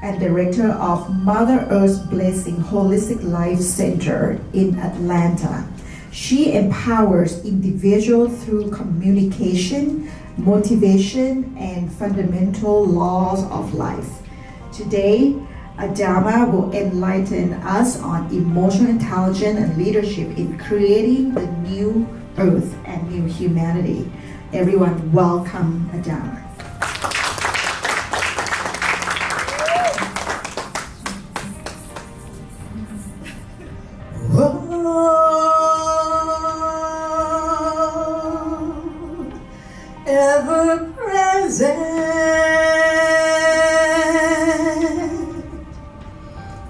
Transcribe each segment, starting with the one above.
and director of Mother Earth's Blessing Holistic Life Center in Atlanta. She empowers individuals through communication, motivation, and fundamental laws of life. Today, Adama will enlighten us on emotional intelligence and leadership in creating the new earth and new humanity. Everyone, welcome Adama. Ever present,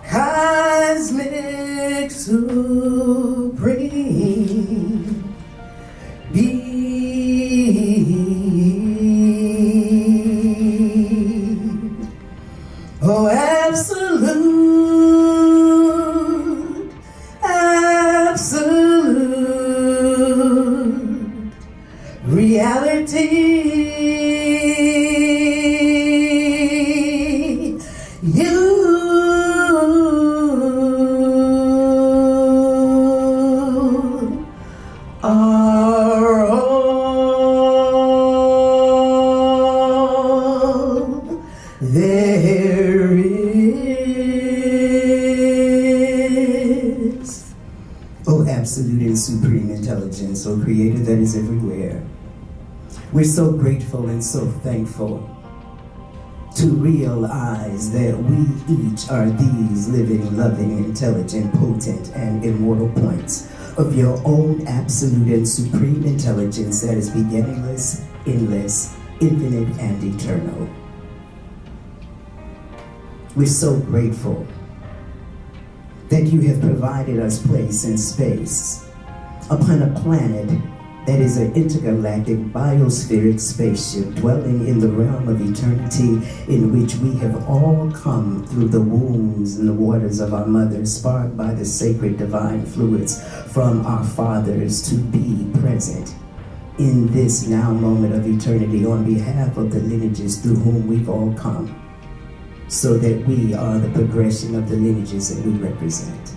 cosmic supreme being, oh absolute, absolute reality. You are all there is. Oh, absolute and supreme intelligence, oh creator that is everywhere. We're so grateful and so thankful to realize that we each are these living, loving, intelligent, potent, and immortal points of your own absolute and supreme intelligence that is beginningless, endless, infinite, and eternal. We're so grateful that you have provided us place and space upon a planet that is an intergalactic biospheric spaceship dwelling in the realm of eternity, in which we have all come through the wombs and the waters of our mothers, sparked by the sacred divine fluids from our fathers, to be present in this now moment of eternity on behalf of the lineages through whom we've all come, so that we are the progression of the lineages that we represent.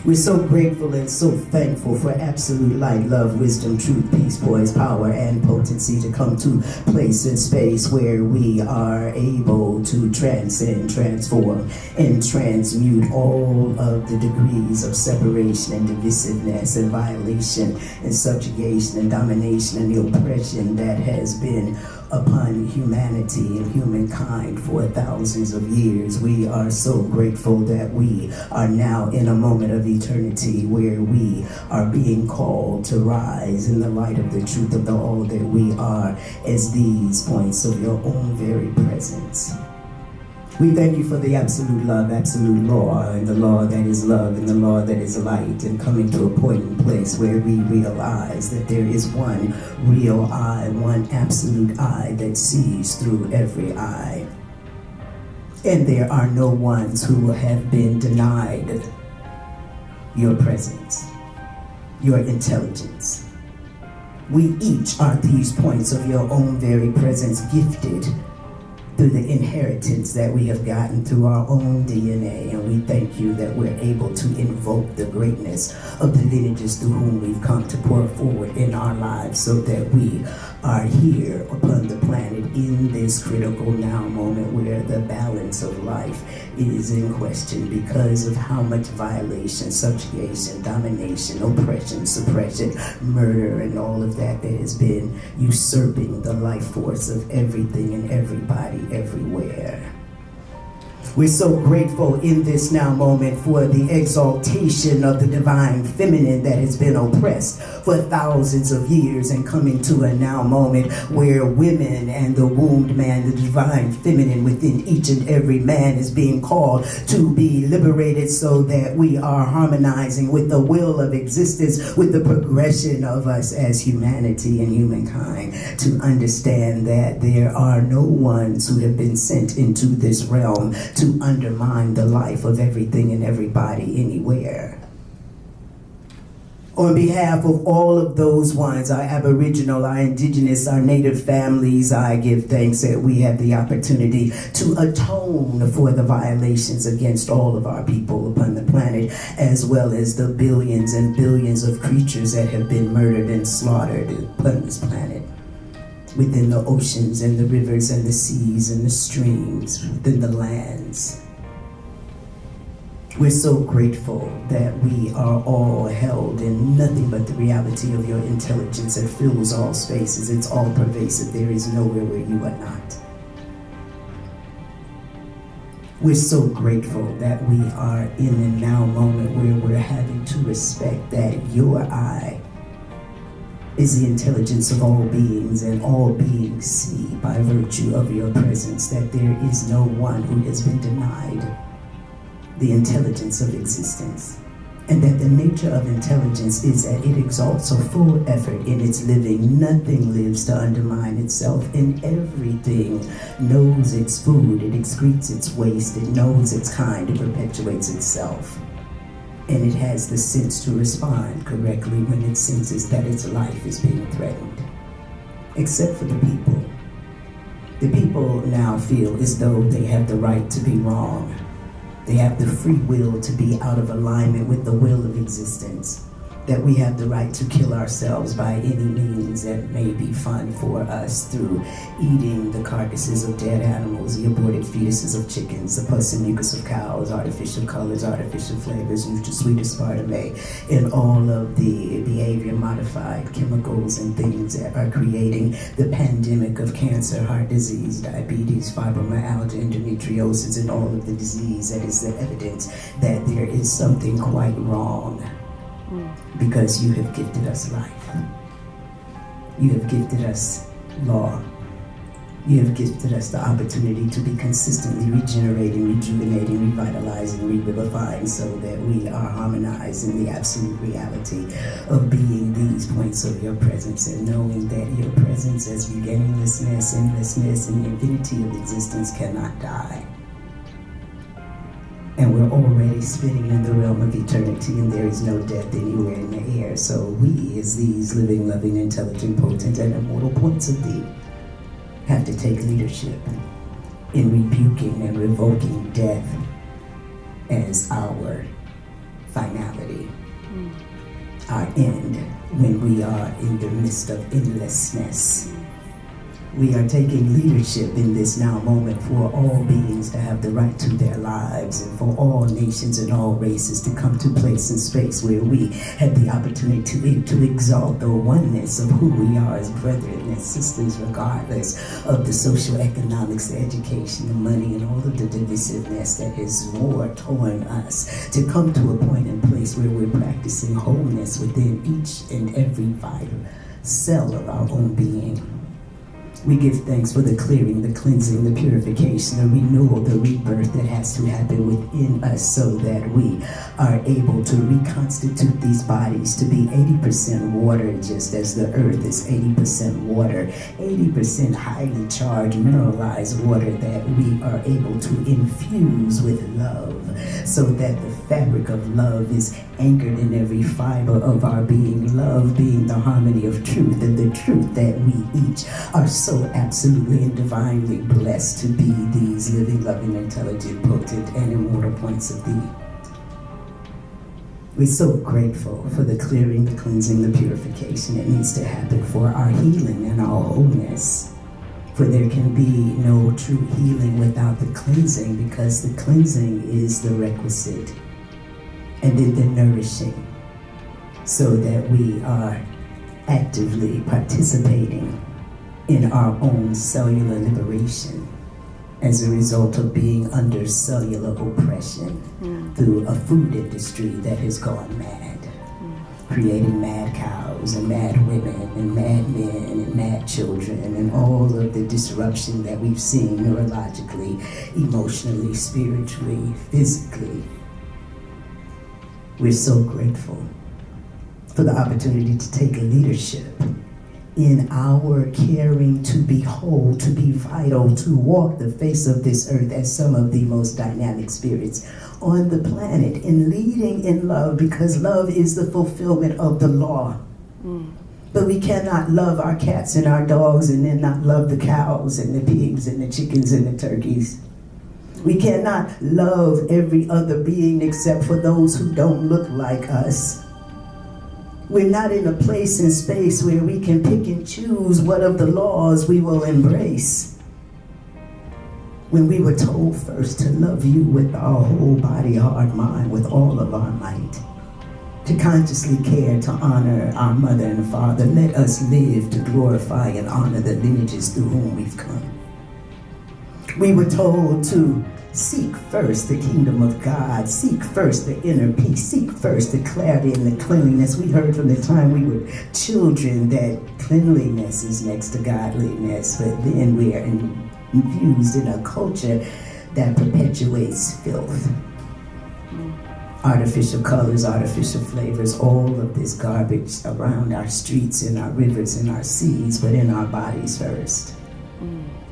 We're so grateful and so thankful for absolute light, love, wisdom, truth, peace, poise, power, and potency to come to place and space where we are able to transcend, transform, and transmute all of the degrees of separation and divisiveness and violation and subjugation and domination and the oppression that has been upon humanity and humankind for thousands of years. We are so grateful that we are now in a moment of eternity where we are being called to rise in the light of the truth of the all that we are as these points of your own very presence. We thank you for the absolute love, absolute law, and the law that is love, and the law that is light, and coming to a point and place where we realize that there is one real eye, one absolute eye that sees through every eye. And there are no ones who have been denied your presence, your intelligence. We each are these points of your own very presence, gifted through the inheritance that we have gotten through our own DNA. And we thank you that we're able to invoke the greatness of the lineages through whom we've come to pour forward in our lives, so that we are here upon the planet in this critical now moment where the balance of life is in question because of how much violation, subjugation, domination, oppression, suppression, murder, and all of that has been usurping the life force of everything and everybody everywhere. We're so grateful in this now moment for the exaltation of the divine feminine that has been oppressed for thousands of years, and coming to a now moment where women and the wombed man, the divine feminine within each and every man, is being called to be liberated, so that we are harmonizing with the will of existence, with the progression of us as humanity and humankind, to understand that there are no ones who have been sent into this realm to undermine the life of everything and everybody anywhere. On behalf of all of those ones, our Aboriginal, our Indigenous, our Native families, I give thanks that we have the opportunity to atone for the violations against all of our people upon the planet, as well as the billions and billions of creatures that have been murdered and slaughtered upon this planet. Within the oceans and the rivers and the seas and the streams, within the lands. We're so grateful that we are all held in nothing but the reality of your intelligence that fills all spaces. It's all pervasive. There is nowhere where you are not. We're so grateful that we are in a now moment where we're having to respect that your I is the intelligence of all beings, and all beings see by virtue of your presence that there is no one who has been denied the intelligence of existence, and that the nature of intelligence is that it exalts a full effort in its living. Nothing lives to undermine itself, and everything knows its food, it excretes its waste, it knows its kind, it perpetuates itself, and it has the sense to respond correctly when it senses that its life is being threatened. Except for the people. The people now feel as though they have the right to be wrong. They have the free will to be out of alignment with the will of existence. That we have the right to kill ourselves by any means that may be fun for us, through eating the carcasses of dead animals, the aborted fetuses of chickens, the pus and mucus of cows, artificial colors, artificial flavors, sweet aspartame, and all of the behavior-modified chemicals and things that are creating the pandemic of cancer, heart disease, diabetes, fibromyalgia, endometriosis, and all of the disease that is the evidence that there is something quite wrong. Because you have gifted us life. You have gifted us law. You have gifted us the opportunity to be consistently regenerating, rejuvenating, revitalizing, revivifying, so that we are harmonized in the absolute reality of being these points of your presence, and knowing that your presence as beginninglessness, endlessness, and the infinity of existence cannot die. And we're already spinning in the realm of eternity, and there is no death anywhere in the air. So we, as these living, loving, intelligent, potent, and immortal points of thee, have to take leadership in rebuking and revoking death as our finality, our end, when we are in the midst of endlessness. We are taking leadership in this now moment for all beings to have the right to their lives, and for all nations and all races to come to place and space where we have the opportunity to exalt the oneness of who we are as brethren and sisters, regardless of the social economics, the education, the money, and all of the divisiveness that has war-torn us, to come to a point and place where we're practicing wholeness within each and every vital cell of our own being. We give thanks for the clearing, the cleansing, the purification, the renewal, the rebirth that has to happen within us, so that we are able to reconstitute these bodies to be 80% water, just as the earth is 80% water, 80% highly charged, mineralized water that we are able to infuse with love, so that the fabric of love is anchored in every fiber of our being, love being the harmony of truth, and the truth that we each are so absolutely and divinely blessed to be these living, loving, intelligent, potent, and immortal points of thee. We're so grateful for the clearing, the cleansing, the purification that needs to happen for our healing and our wholeness. For there can be no true healing without the cleansing, because the cleansing is the requisite, and then the nourishing, so that we are actively participating in our own cellular liberation as a result of being under cellular oppression through a food industry that has gone mad, creating mad cows and mad women and mad men and mad children, and all of the disruption that we've seen neurologically, emotionally, spiritually, physically. We're so grateful for the opportunity to take leadership in our caring to be whole, to be vital, to walk the face of this earth as some of the most dynamic spirits on the planet, in leading in love, because love is the fulfillment of the law. But we cannot love our cats and our dogs and then not love the cows and the pigs and the chickens and the turkeys. We cannot love every other being except for those who don't look like us. We're not in a place and space where we can pick and choose what of the laws we will embrace. When we were told first to love you with our whole body, heart, mind, with all of our might, to consciously care, to honor our mother and father, let us live to glorify and honor the lineages through whom we've come. We were told to seek first the kingdom of God, seek first the inner peace, seek first the clarity and the cleanliness. We heard from the time we were children that cleanliness is next to godliness, but then we are infused in a culture that perpetuates filth. Artificial colors, artificial flavors, all of this garbage around our streets, in our rivers, in our seas, but in our bodies first.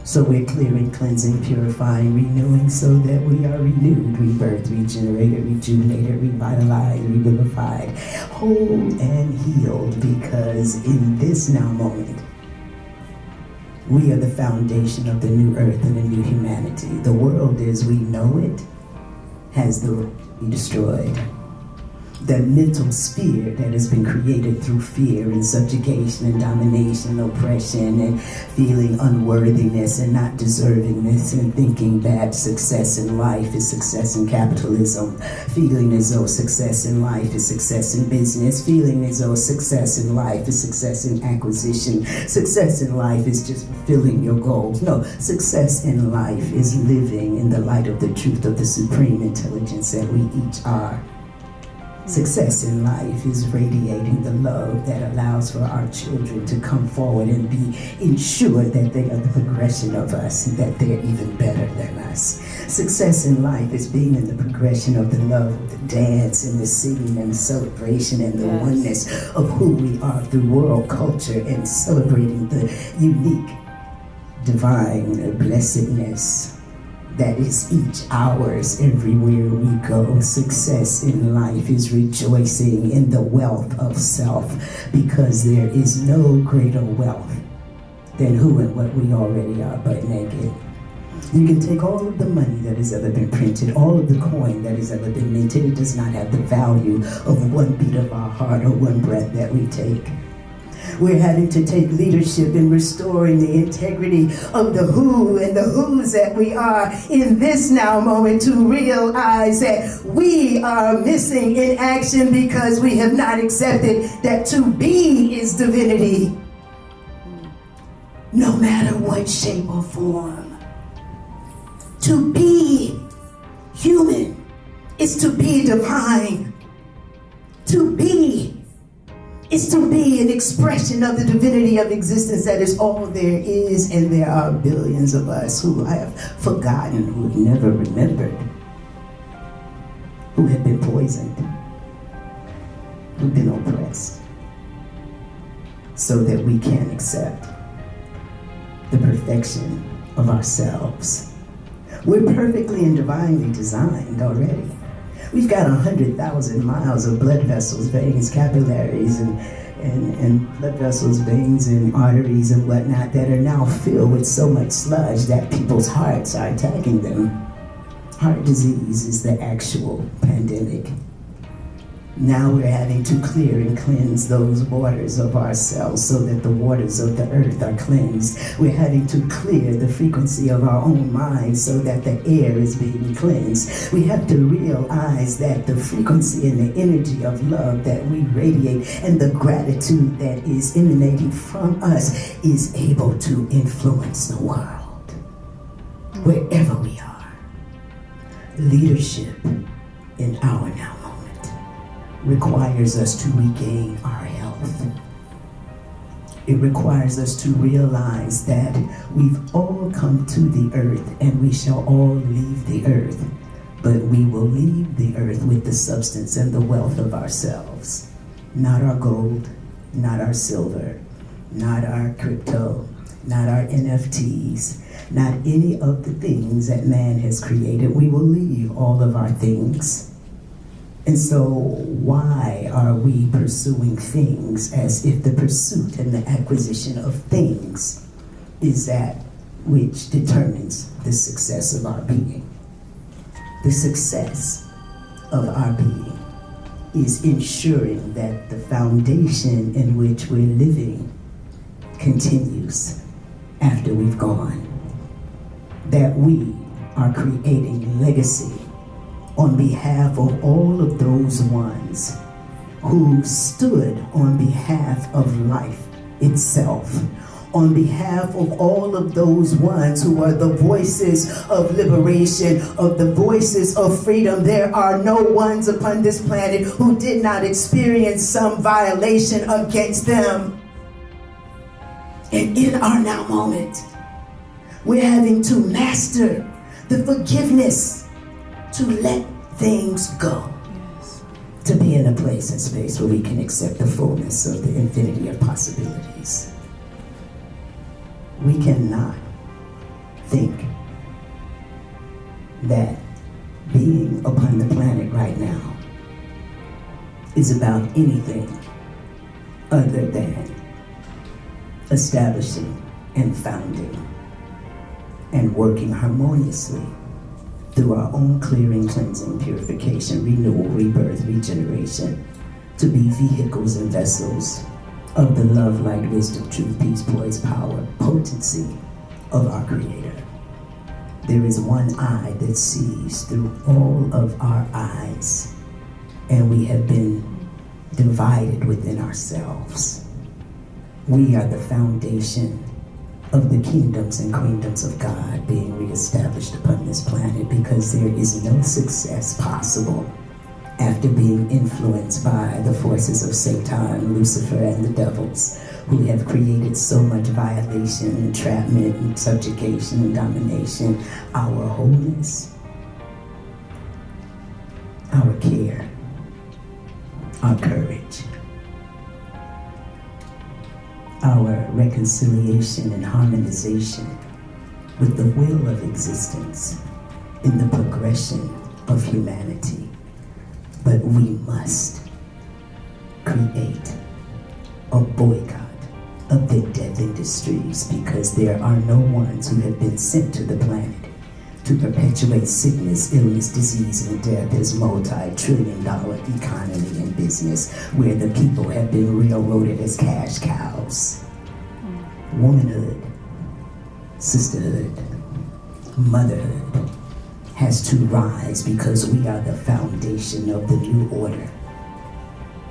So we're clearing, cleansing, purifying, renewing so that we are renewed, rebirthed, regenerated, rejuvenated, revitalized, revivified, whole and healed, because in this now moment, we are the foundation of the new earth and the new humanity. The world as we know it has been destroyed. The mental sphere that has been created through fear and subjugation and domination, oppression, and feeling unworthiness and not deservingness, and thinking that success in life is success in capitalism, feeling as though success in life is success in business, feeling as though success in life is success in acquisition, success in life is just fulfilling your goals. No, success in life is living in the light of the truth of the supreme intelligence that we each are. Success in life is radiating the love that allows for our children to come forward and be ensured that they are the progression of us and that they're even better than us. Success in life is being in the progression of the love, of the dance and the singing and the celebration and the oneness of who we are through world culture, and celebrating the unique, divine blessedness that is each ours everywhere we go. Success in life is rejoicing in the wealth of self, because there is no greater wealth than who and what we already are but naked. You can take all of the money that has ever been printed, all of the coin that has ever been minted. It does not have the value of one beat of our heart or one breath that we take. We're having to take leadership in restoring the integrity of the who and the whos that we are in this now moment, to realize that we are missing in action because we have not accepted that to be is divinity, no matter what shape or form. To be human is to be divine. To be is to be an expression of the divinity of existence that is all there is, and there are billions of us who have forgotten, who have never remembered, who have been poisoned, who've been oppressed, so that we can accept the perfection of ourselves. We're perfectly and divinely designed already. We've got 100,000 miles of blood vessels, veins, capillaries, and blood vessels, veins, and arteries and whatnot that are now filled with so much sludge that people's hearts are attacking them. Heart disease is the actual pandemic. Now we're having to clear and cleanse those waters of ourselves so that the waters of the earth are cleansed. We're having to clear the frequency of our own minds so that the air is being cleansed. We have to realize that the frequency and the energy of love that we radiate and the gratitude that is emanating from us is able to influence the world wherever we are. Leadership in our now requires us to regain our health. It requires us to realize that we've all come to the earth and we shall all leave the earth, but we will leave the earth with the substance and the wealth of ourselves. Not our gold, not our silver, not our crypto, not our NFTs, not any of the things that man has created. We will leave all of our things. And so why are we pursuing things as if the pursuit and the acquisition of things is that which determines the success of our being? The success of our being is ensuring that the foundation in which we're living continues after we've gone. That we are creating legacy on behalf of all of those ones who stood on behalf of life itself, on behalf of all of those ones who are the voices of liberation, of the voices of freedom. There are no ones upon this planet who did not experience some violation against them. And in our now moment, we're having to master the forgiveness to let things go. Yes. To be in a place and space where we can accept the fullness of the infinity of possibilities. We cannot think that being upon the planet right now is about anything other than establishing and founding and working harmoniously through our own clearing, cleansing, purification, renewal, rebirth, regeneration, to be vehicles and vessels of the love, light, wisdom, truth, peace, poise, power, potency of our Creator. There is one eye that sees through all of our eyes, and we have been divided within ourselves. We are the foundation of the kingdoms and queendoms of God being reestablished upon this planet, because there is no success possible after being influenced by the forces of Satan, Lucifer, and the devils, who have created so much violation, entrapment, and subjugation, and domination. Our wholeness, our care, our courage, our reconciliation and harmonization with the will of existence in the progression of humanity. But we must create a boycott of the death industries, because there are no ones who have been sent to the planet to perpetuate sickness, illness, disease, and death as multi-trillion-dollar economy and business where the people have been railroaded as cash cows. Womanhood, sisterhood, motherhood has to rise, because we are the foundation of the new order.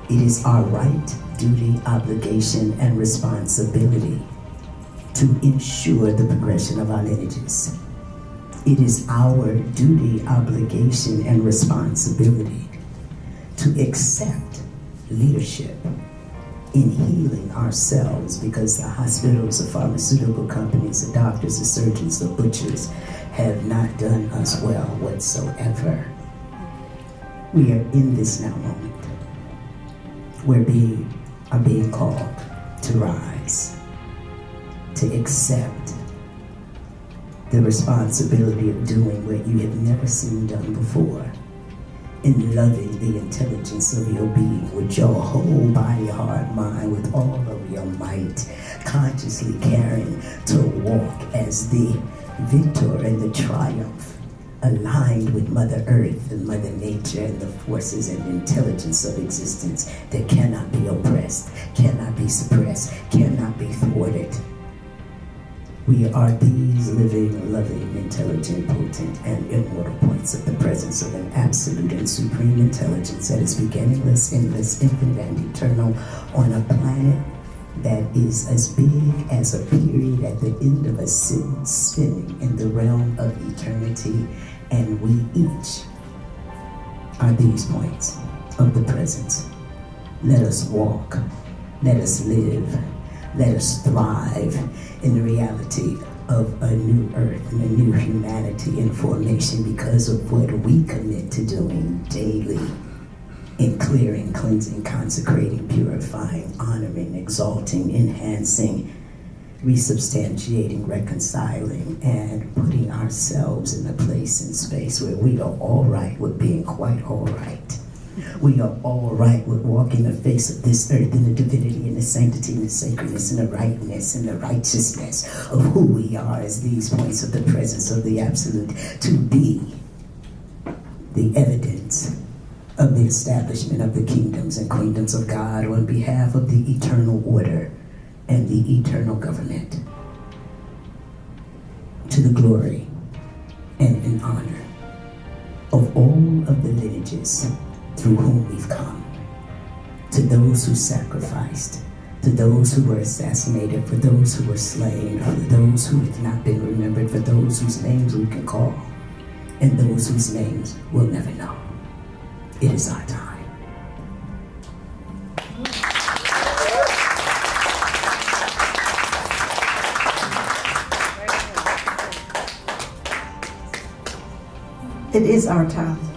It is our right, duty, obligation, and responsibility to ensure the progression of our lineages. It is our duty, obligation, and responsibility to accept leadership in healing ourselves, because the hospitals, the pharmaceutical companies, the doctors, the surgeons, the butchers have not done us well whatsoever. We are in this now moment where we are being called to rise, to accept the responsibility of doing what you have never seen done before, in loving the intelligence of your being with your whole body, heart, mind, with all of your might, consciously caring to walk as the victor and the triumph, aligned with Mother Earth and Mother Nature and the forces and intelligence of existence that cannot be oppressed, cannot be suppressed, cannot be thwarted. We are these living, loving, intelligent, potent, and immortal points of the presence of an absolute and supreme intelligence that is beginningless, endless, infinite, and eternal on a planet that is as big as a period at the end of a spinning in the realm of eternity. And we each are these points of the presence. Let us walk, let us live, let us thrive in the reality of a new earth and a new humanity in formation, because of what we commit to doing daily in clearing, cleansing, consecrating, purifying, honoring, exalting, enhancing, resubstantiating, reconciling, and putting ourselves in a place and space where we are all right with being quite all right. We are all right with walking the face of this earth in the divinity and the sanctity and the sacredness and the rightness and the righteousness of who we are as these points of the presence of the absolute, to be the evidence of the establishment of the kingdoms and queendoms of God on behalf of the eternal order and the eternal government, to the glory and in honor of all of the lineages through whom we've come, to those who sacrificed, to those who were assassinated, for those who were slain, for those who have not been remembered, for those whose names we can call, and those whose names we'll never know. It is our time. It is our time.